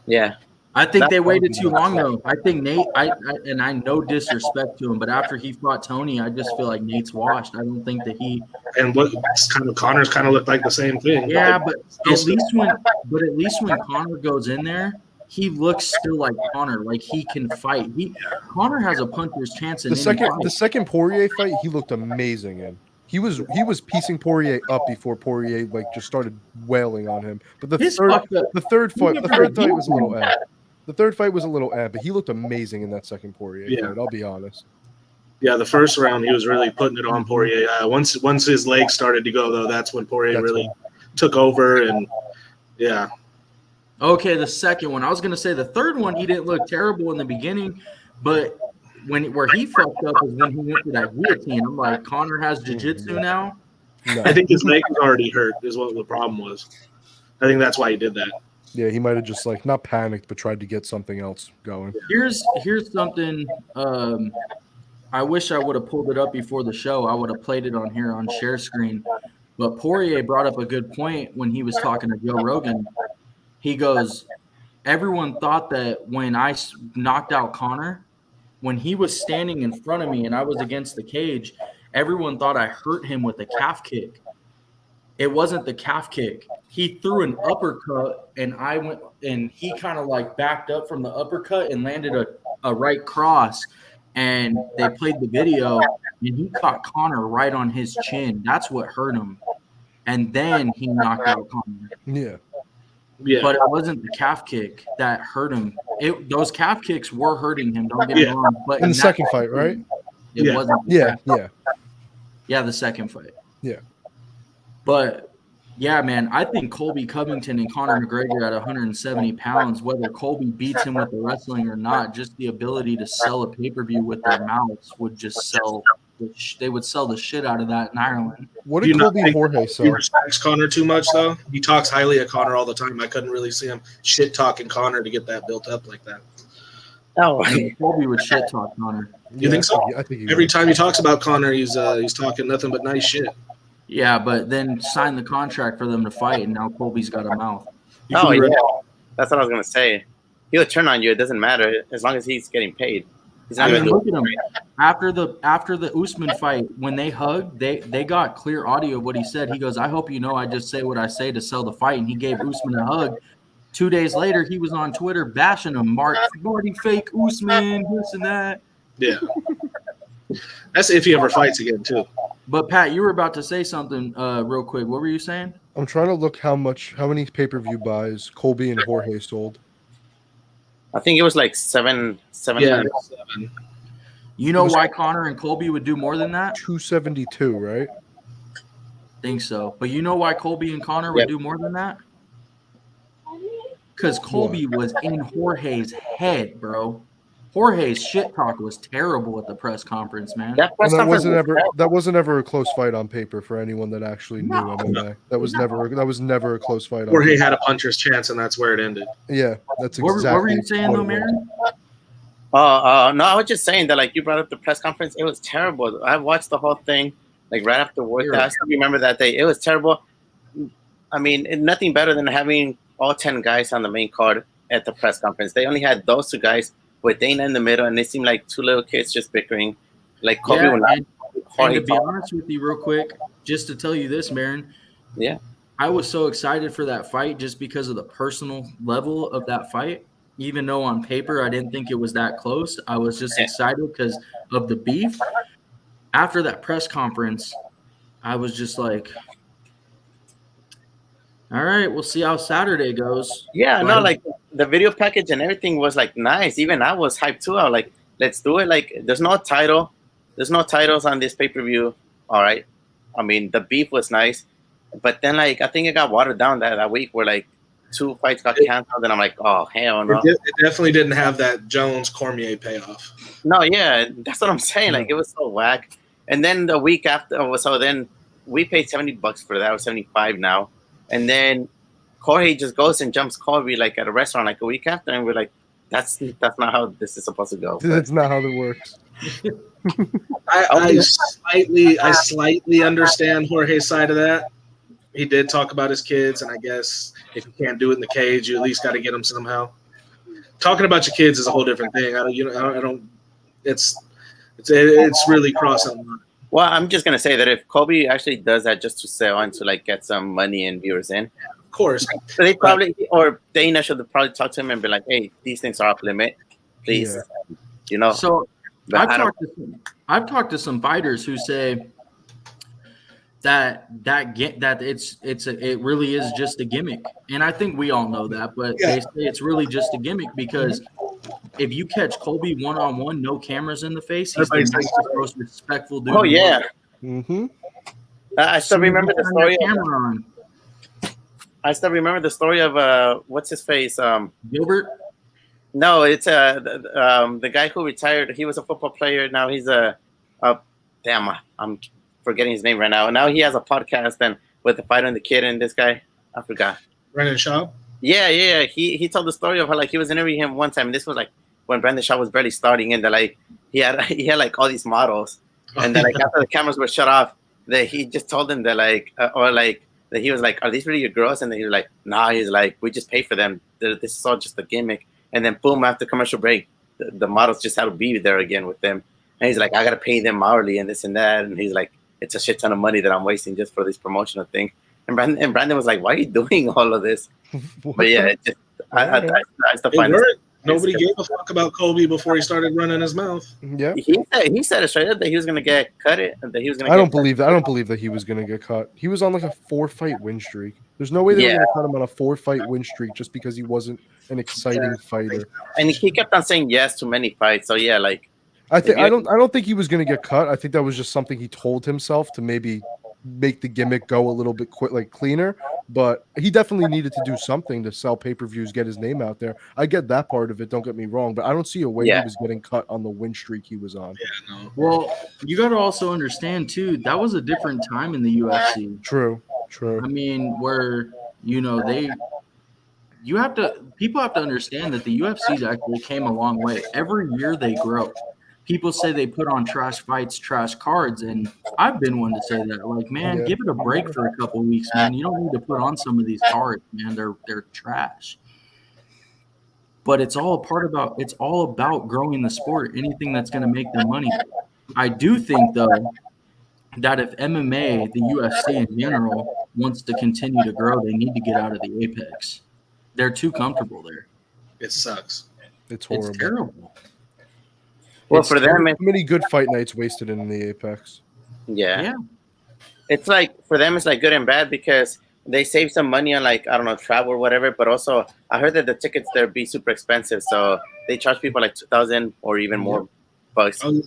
S4: Yeah.
S2: I think they waited too long, though. I think Nate, I no disrespect to him, but after he fought Tony, I just feel like Nate's washed. I don't think that he.
S1: And Conor's kind of looked like the same thing.
S2: Yeah, but at least when Conor goes in there, he looks still like Conor, like he can fight. Conor has a puncher's chance in
S5: the second Poirier fight. He looked amazing in. He was piecing Poirier up before Poirier just started wailing on him. But the third fight was a little bad. The third fight was a little but he looked amazing in that second Poirier fight, I'll be honest.
S1: Yeah, the first round he was really putting it on Poirier. Once his legs started to go, though, that's when Poirier took over. And yeah.
S2: Okay, the second one. I was gonna say the third one. He didn't look terrible in the beginning, but where he fucked up is when he went to that guillotine. I'm like, Conor has jiu-jitsu now.
S1: No. I think his leg was already hurt. Is what the problem was. I think that's why he did that.
S5: Yeah, he might have just not panicked, but tried to get something else going.
S2: Here's something. I wish I would have pulled it up before the show. I would have played it on here on share screen. But Poirier brought up a good point when he was talking to Joe Rogan. He goes, everyone thought that when I knocked out Conor, when he was standing in front of me and I was against the cage, everyone thought I hurt him with a calf kick. It wasn't the calf kick. He threw an uppercut, and I went, and he kind of backed up from the uppercut and landed a right cross. And they played the video, and he caught Conor right on his chin. That's what hurt him. And then he knocked out Conor.
S5: Yeah.
S1: Yeah.
S2: But it wasn't the calf kick that hurt him. Those calf kicks were hurting him. Don't get me wrong. But
S5: in the second fight, right?
S2: It wasn't.
S5: Yeah.
S2: Yeah, the second fight.
S5: Yeah.
S2: But, yeah, man, I think Colby Covington and Conor McGregor at 170 pounds, whether Colby beats him with the wrestling or not, just the ability to sell a pay-per-view with their mouths would just sell. They would sell the shit out of that in Ireland.
S5: What did Colby Jorge sell?
S1: He respects Conor too much, though. He talks highly of Conor all the time. I couldn't really see him shit-talking Conor to get that built up like that.
S4: Oh,
S2: Colby would shit-talk Conor.
S1: You think so?
S5: I think
S1: every time he talks about Conor, he's talking nothing but nice shit.
S2: Yeah, but then sign the contract for them to fight, and now Colby's got a mouth.
S4: Yeah. That's what I was going to say. He'll turn on you. It doesn't matter as long as he's getting paid.
S2: Look at him. After the Usman fight, when they hugged, they got clear audio of what he said. He goes, I hope you know I just say what I say to sell the fight. And he gave Usman a hug. 2 days later, he was on Twitter bashing him. Marty fake Usman, this and that.
S1: Yeah. That's if he ever fights again, too.
S2: But, Pat, you were about to say something real quick. What were you saying?
S5: I'm trying to look how many pay-per-view buys Colby and Jorge sold.
S4: I think it was like 700.
S1: Yeah, 7.
S2: You know why Conor and Colby would do more than that?
S5: 272, right?
S2: Think so. But you know why Colby and Conor would do more than that? because Colby was in Jorge's head, bro. Jorge's shit talk was terrible at the press conference, man.
S4: That press
S5: And that
S4: conference
S5: wasn't ever a close fight on paper for anyone that actually knew
S2: No.
S5: MMA. That was never a close fight.
S1: Jorge
S5: paper.
S1: had a puncher's chance, and that's where it ended.
S5: Yeah, that's
S2: What
S5: exactly.
S2: were you saying,
S5: what
S2: though,
S5: it was.
S2: Marin?
S4: No, I was just saying that, like, you brought up the press conference. It was terrible. I watched the whole thing, like, right after work.
S2: Terrible.
S4: I still remember that day. It was terrible. I mean, nothing better than having all 10 guys on the main card at the press conference. They only had those two guys with Dana in the middle, and they seemed like two little kids just bickering. Like, Kobe
S2: Yeah,
S4: would not.
S2: and to be honest with you, real quick, just to tell you this, Marin.
S4: Yeah.
S2: I was so excited for that fight just because of the personal level of that fight. Even though on paper I didn't think it was that close, I was just excited because of the beef. After that press conference, I was just like, all right, we'll see how Saturday goes.
S4: Yeah,
S2: But-
S4: no, like, the video package and everything was, like, nice. Even I was hyped, too. I was like, let's do it. Like, there's no title. There's no titles on this pay-per-view. All right. I mean, the beef was nice. But then, like, I think it got watered down that week where, like, 2 fights got canceled. And I'm like, oh, hell no.
S1: It definitely didn't have that Jones-Cormier payoff.
S4: No, yeah, that's what I'm saying. Like, it was so whack. And then the week after, so then we paid $70 for that, or 75 now. And then Jorge just goes and jumps Colby, like, at a restaurant, like, a week after. And we're like, that's not how this is supposed to go.
S5: That's not how that works.
S1: I slightly understand Jorge's side of that. He did talk about his kids, and I guess if you can't do it in the cage, you at least got to get them somehow. Talking about your kids is a whole different thing. It's really crossing the line.
S4: Well, I'm just gonna say that if Kobe actually does that just to sell and to, like, get some money and viewers in,
S1: Of course,
S4: so they probably, or Dana should probably talk to him and be like, "Hey, these things are off limit, please."
S5: Yeah.
S4: You know.
S2: So
S4: But
S2: I've talked to some fighters who say that it really is just a gimmick, and I think we all know that. But
S1: Yeah.
S2: they say it's really just a gimmick because if you catch Colby one-on-one, no cameras in the face, he's the
S1: Everybody's
S2: nicest, most respectful dude.
S4: Oh
S2: in the
S4: yeah,
S2: world.
S5: Mm-hmm.
S4: I still remember the
S2: Turn
S4: story.
S2: that camera on.
S4: I still remember the story of what's his face.
S2: Gilbert.
S4: No, it's the guy who retired. He was a football player. Now he's damn, I'm forgetting his name right now. Now he has a podcast and with the fighter and the kid and this guy, I forgot.
S1: Brendan Shaw.
S4: Yeah. He told the story of how, like, he was interviewing him one time. And this was like when Brandon Shaw was barely starting, and like he had like all these models, and then, like, after the cameras were shut off, that he just told them that, like, that he was like, "Are these really your girls?" And then he was like, "Nah." He's like, "We just pay for them. This is all just a gimmick." And then boom, after commercial break, the models just had to be there again with them. And he's like, "I gotta pay them hourly and this and that." And he's like, "It's a shit ton of money that I'm wasting just for this promotional thing." And Brandon was like, "Why are you doing all of this?" But yeah, it just I still
S1: It
S4: find this.
S1: worked. Nobody gave a fuck about Kobe before he started running his mouth.
S5: Yeah.
S4: He said it straight up that he was gonna get cut. That he was gonna.
S5: I don't believe that he was going to get cut. He was on like a 4-fight win streak. There's no way they were
S4: Yeah.
S5: going to cut him on a 4-fight win streak just because he wasn't an exciting fighter.
S4: And he kept on saying yes to many fights. So yeah, like,
S5: I don't think he was going to get cut. I think that was just something he told himself to maybe make the gimmick go a little bit cleaner. But he definitely needed to do something to sell pay-per-views, get his name out there. I get that part of it. Don't get me wrong, but I don't see a way he was getting cut on the win streak he was on.
S1: Yeah, no.
S2: Well, you got to also understand too, that was a different time in the UFC.
S5: True.
S2: I mean, where people have to understand that the UFC's actually came a long way. Every year they grow. People say they put on trash fights, trash cards, and I've been one to say that. Like, man,
S5: Yeah.
S2: give it a break for a couple weeks, man. You don't need to put on some of these cards, man. They're trash. But it's all about growing the sport. Anything that's going to make them money. I do think though that if MMA, the UFC in general, wants to continue to grow, they need to get out of the apex. They're too comfortable there.
S1: It sucks.
S5: It's horrible.
S2: It's terrible.
S4: well, for them,
S5: Too many good fight nights wasted in the Apex.
S2: Yeah.
S4: it's like, for them, it's like good and bad because they save some money on, like, I don't know, travel or whatever. But also, I heard that the tickets there be super expensive, so they charge people like $2,000 or even more bucks.
S1: Oh,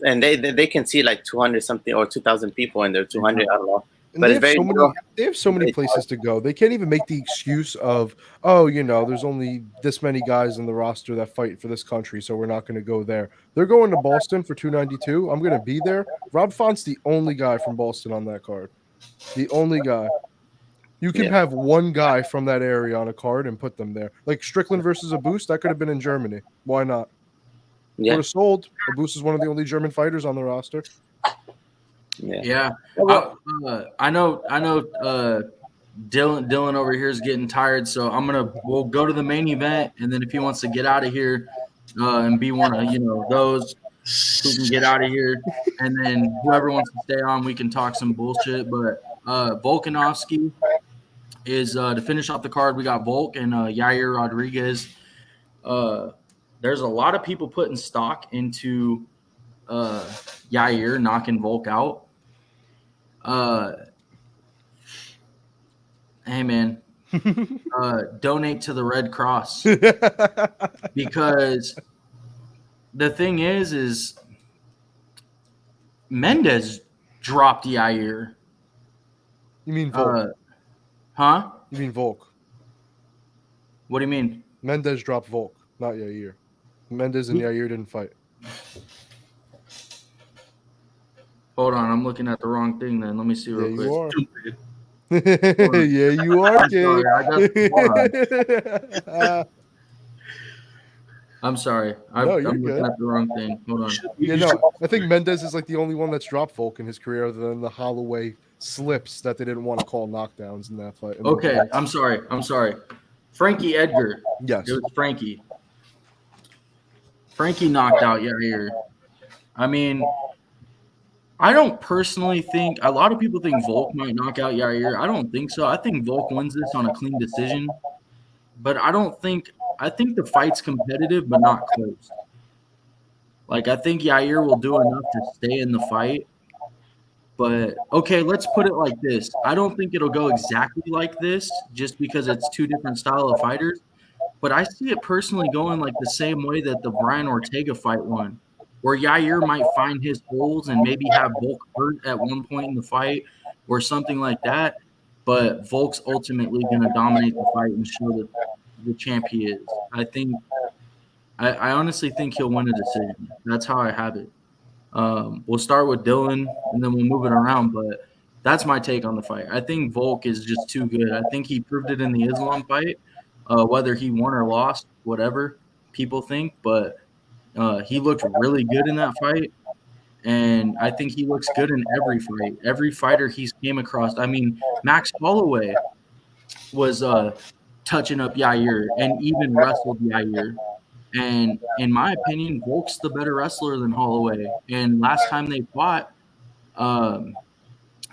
S4: And they can see like 200 something or 2,000 people in there, 200, I don't know.
S5: And
S4: But
S5: they
S4: it's
S5: have
S4: very
S5: so many.
S4: true.
S5: They have so many
S4: Very
S5: places to go. They can't even make the excuse of, oh, there's only this many guys in the roster that fight for this country, so we're not going to go there. They're going to Boston for 292. I'm going to be there. Rob Font's the only guy from Boston on that card. The only guy. You can
S4: Yeah.
S5: have one guy from that area on a card and put them there. Like Strickland versus a Boost, that could have been in Germany. Why not? Would
S4: Yeah.
S5: have sold. A Boost is one of the only German fighters on the roster.
S4: Yeah.
S2: Yeah, I know. Dylan over here is getting tired, so we'll go to the main event, and then if he wants to get out of here and be one of those who can get out of here, and then whoever wants to stay on, we can talk some bullshit. But Volkanovski is to finish off the card. We got Volk and Yair Rodriguez. There's a lot of people putting stock into Yair knocking Volk out. Hey man, donate to the Red Cross because the thing is Mendez dropped Yair.
S5: You mean Volk?
S2: Huh?
S5: You mean Volk?
S2: What do you mean?
S5: Mendez dropped Volk, not Yair. Mendez and Yair didn't fight.
S2: Hold on, I'm looking at the wrong thing. Then let me see real quick.
S5: You are.
S1: Stupid.
S5: Yeah, you are,
S2: I'm
S5: kid.
S2: I'm sorry. I'm
S5: No, you're
S2: looking
S5: good.
S2: at the wrong thing. Hold on.
S5: Yeah, no, I think Mendez is like the only one that's dropped Volk in his career, other than the Holloway slips that they didn't want to call knockdowns in that fight.
S2: Okay, I'm sorry. Frankie Edgar.
S5: Yes.
S2: It was Frankie. Frankie knocked out Yair. I mean, I don't personally think a lot of people think Volk might knock out Yair. I don't think so. I think Volk wins this on a clean decision. But I think the fight's competitive, but not close. Like, I think Yair will do enough to stay in the fight. But, okay, let's put it like this. I don't think it'll go exactly like this just because it's two different style of fighters. But I see it personally going like the same way that the Brian Ortega fight won, where Yair might find his holes and maybe have Volk hurt at one point in the fight or something like that. But Volk's ultimately going to dominate the fight and show that the champ he is. I honestly think he'll win a decision. That's how I have it. We'll start with Dylan and then we'll move it around. But that's my take on the fight. I think Volk is just too good. I think he proved it in the Islam fight, whether he won or lost, whatever people think. But he looked really good in that fight. And I think he looks good in every fight. Every fighter he's came across. I mean, Max Holloway was touching up Yair and even wrestled Yair. And in my opinion, Volk's the better wrestler than Holloway. And last time they fought,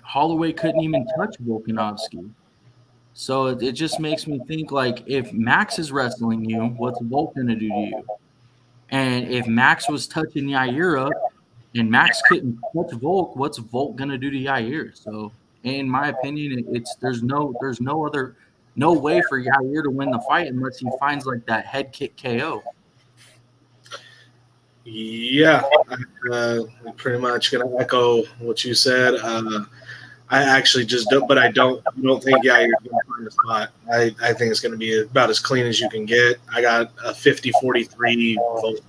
S2: Holloway couldn't even touch Volkanovski. So it just makes me think, like, if Max is wrestling you, what's Volk going to do to you? And if Max was touching Yair up and Max couldn't touch Volk, what's Volk going to do to Yair? So in my opinion, there's no way for Yair to win the fight unless he finds like that head kick KO.
S1: Yeah, pretty much gonna echo what you said. I actually just don't, but I don't think Yair's gonna find a spot. I think it's gonna be about as clean as you can get. I got a 50-43 vote.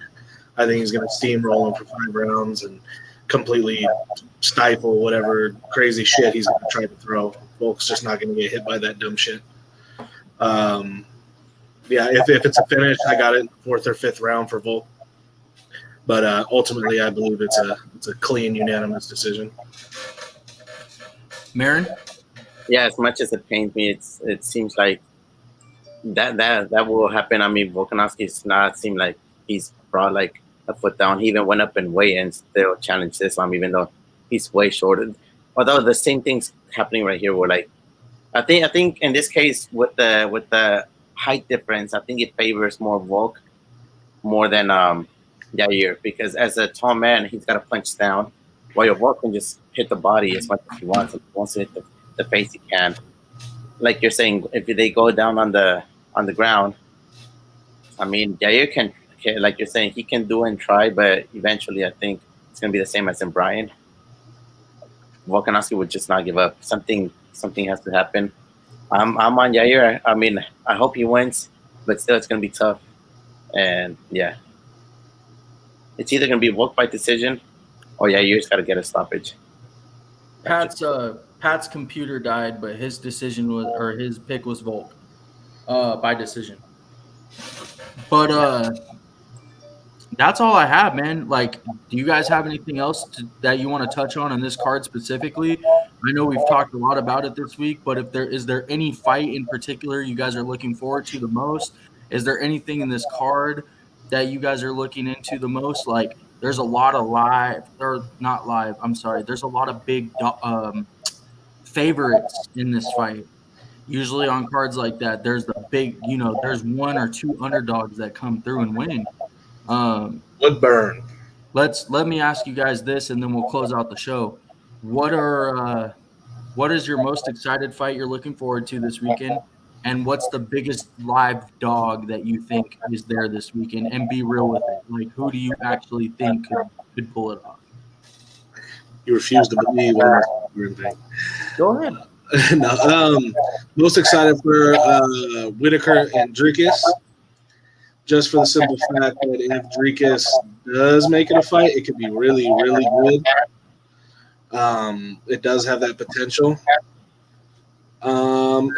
S1: I think he's gonna steamroll him for 5 rounds and completely stifle whatever crazy shit he's gonna try to throw. Volk's just not gonna get hit by that dumb shit. Yeah, if it's a finish, I got it 4th or 5th round for Volk. But ultimately, I believe it's a clean, unanimous decision.
S2: Marin?
S4: Yeah, as much as it pains me, it seems like that will happen. I mean, Volkanovski's not seem like he's brought like a foot down. He even went up in weight and still challenged Islam, even though he's way shorter. Although the same thing's happening right here, where like I think in this case with the height difference, I think it favors more Volk more than Yair, because as a tall man, he's got to punch down, while your Volk can just hit the body as much as he wants. If he wants to hit the face, he can. Like you're saying, if they go down on the ground, I mean, Yair can, like you're saying, he can do and try, but eventually I think it's going to be the same as in Brian. Volkanovski would just not give up. Something has to happen. I'm on Yair. I mean, I hope he wins, but still, it's gonna be tough. And yeah, it's either gonna be Volk by decision, or Yair's got to get a stoppage.
S2: Pat's computer died, but his pick was Volk, by decision. But that's all I have, man. Like, do you guys have anything else that you want to touch on this card specifically? I know we've talked a lot about it this week, but is there any fight in particular you guys are looking forward to the most? Is there anything in this card that you guys are looking into the most? Like, there's a lot of there's a lot of big favorites in this fight. Usually on cards like that, there's the big, there's one or two underdogs that come through and win.
S1: Woodburn.
S2: Let me ask you guys this, and then we'll close out the show. What is your most excited fight you're looking forward to this weekend? And what's the biggest live dog that you think is there this weekend? And be real with it. Like, who do you actually think could pull it off?
S1: You refuse to believe on this thing.
S2: Go ahead.
S1: No, most excited for Whitaker and Dricus, just for the simple fact that if Dricus does make it a fight, it could be really, really good. It does have that potential.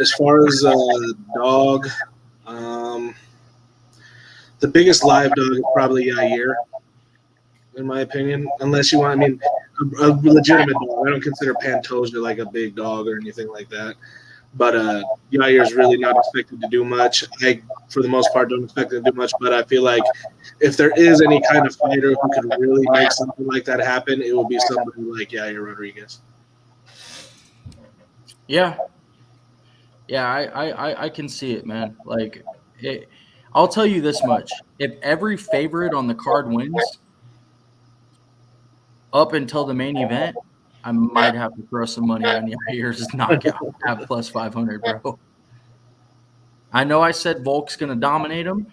S1: As far as dog, the biggest live dog is probably Yair, in my opinion. Unless you want, a legitimate dog. I don't consider Pantoja like a big dog or anything like that. But Yair is really not expected to do much. I, for the most part, don't expect him to do much. But I feel like if there is any kind of fighter who could really make something like that happen, it will be somebody like Yair Rodriguez.
S2: Yeah, I can see it, man. Like, I'll tell you this much: if every favorite on the card wins up until the main event, I might have to throw some money on Yair's knockout at plus 500, bro. I know I said Volk's going to dominate him.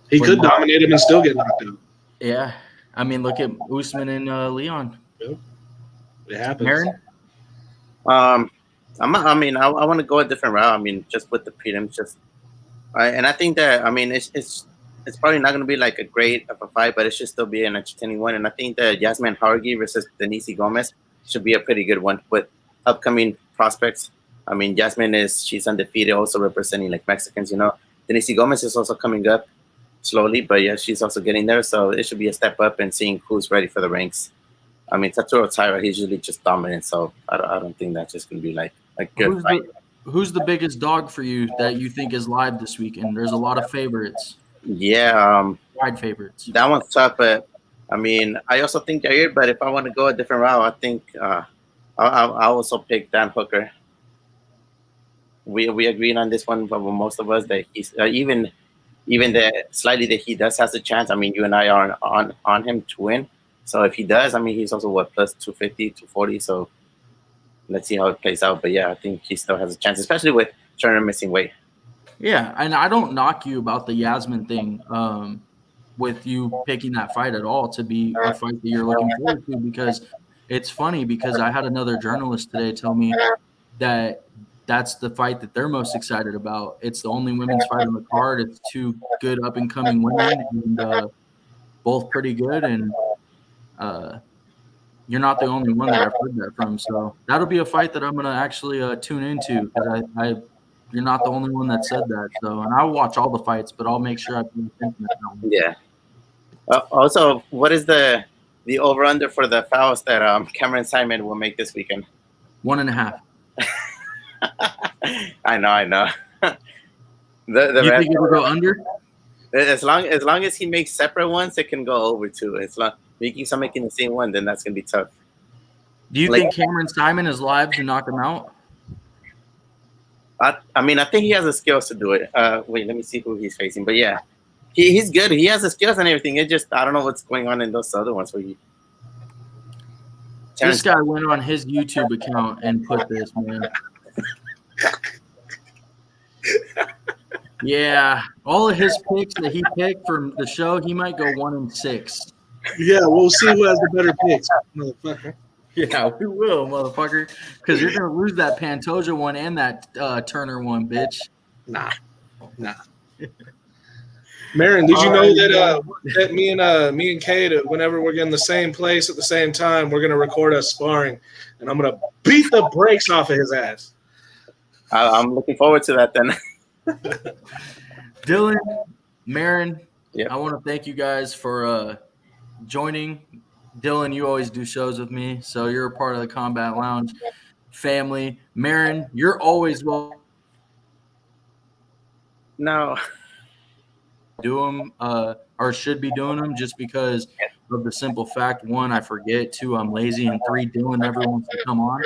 S1: He could dominate him and still get knocked out.
S2: Yeah. Look at Usman and Leon.
S1: Yep. It happens.
S2: Aaron?
S4: I want to go a different route. Just with the prelims, and I think that it's probably not going to be like a great of a fight, but it should still be an entertaining one. And I think that Yasmin Jauregui versus Denise Gomez should be a pretty good one with upcoming prospects. Yasmin she's undefeated, also representing like Mexicans. Denise Gomez is also coming up slowly, but yeah, she's also getting there. So it should be a step up and seeing who's ready for the ranks. Tatsuro Taira, he's usually just dominant, so I don't think that's just going to be like a good fight.
S2: Who's the biggest dog for you that you think is live this weekend? There's a lot of favorites.
S4: Yeah,
S2: wide favorites.
S4: That one's tough, but I also think Yair. But if I want to go a different route, I think I'll also pick Dan Hooker. We agreed on this one, but most of us that he's even that slightly that he does has a chance. You and I are on him to win. So if he does, he's also plus 250, 240. So let's see how it plays out. But yeah, I think he still has a chance, especially with Turner missing weight.
S2: Yeah, and I don't knock you about the Yasmin thing with you picking that fight at all to be a fight that you're looking forward to, because it's funny because I had another journalist today tell me that that's the fight that they're most excited about. It's the only women's fight on the card. It's two good up-and-coming women, and both pretty good, and you're not the only one that I've heard that from. So that'll be a fight that I'm going to actually tune into, because you're not the only one that said that. So, and I'll watch all the fights, but I'll make sure I pay attention to that one.
S4: Yeah. Also, what is the over-under for the fouls that Cameron Simon will make this weekend?
S2: 1.5.
S4: I know.
S2: You think it will go under?
S4: As long as he makes separate ones, it can go over too. It's not making some making the same one, then that's gonna be tough.
S2: Do you think Cameron Simon is live to knock him out?
S4: I think he has the skills to do it. Wait, let me see who he's facing. But yeah, he's good. He has the skills and everything. It just I don't know what's going on in those other ones where
S2: this guy went on his YouTube account and put this, man. Yeah, all of his picks that he picked from the show, he might go 1-6.
S1: Yeah, we'll see who has the better picks, motherfucker.
S2: Yeah, we will, motherfucker. Because you're gonna lose that Pantoja one and that Turner one, bitch.
S1: Nah. Marin, did you know that me and Kate, whenever we're in the same place at the same time, we're gonna record us sparring, and I'm gonna beat the brakes off of his ass.
S4: I'm looking forward to that then.
S2: Dylan, Marin,
S4: Yeah.
S2: I want to thank you guys for joining. Dylan, you always do shows with me, so you're a part of the Combat Lounge family. Marin, you're always welcome.
S4: No.
S2: Do them or should be doing them just because of the simple fact: one, I forget; two, I'm lazy; and three, Dylan never wants to come on.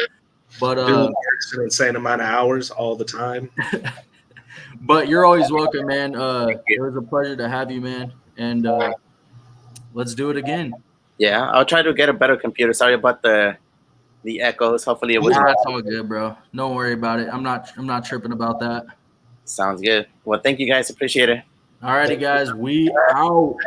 S2: But
S1: Dylan works an insane amount of hours all the time.
S2: but you're always welcome, man. It was a pleasure to have you, man. And let's do it again.
S4: Yeah, I'll try to get a better computer. Sorry about the echoes. Hopefully it was.
S2: Nah, it's all good, bro. Don't worry about it. I'm not tripping about that.
S4: Sounds good. Well, thank you guys. Appreciate it.
S2: Alrighty, guys, we out.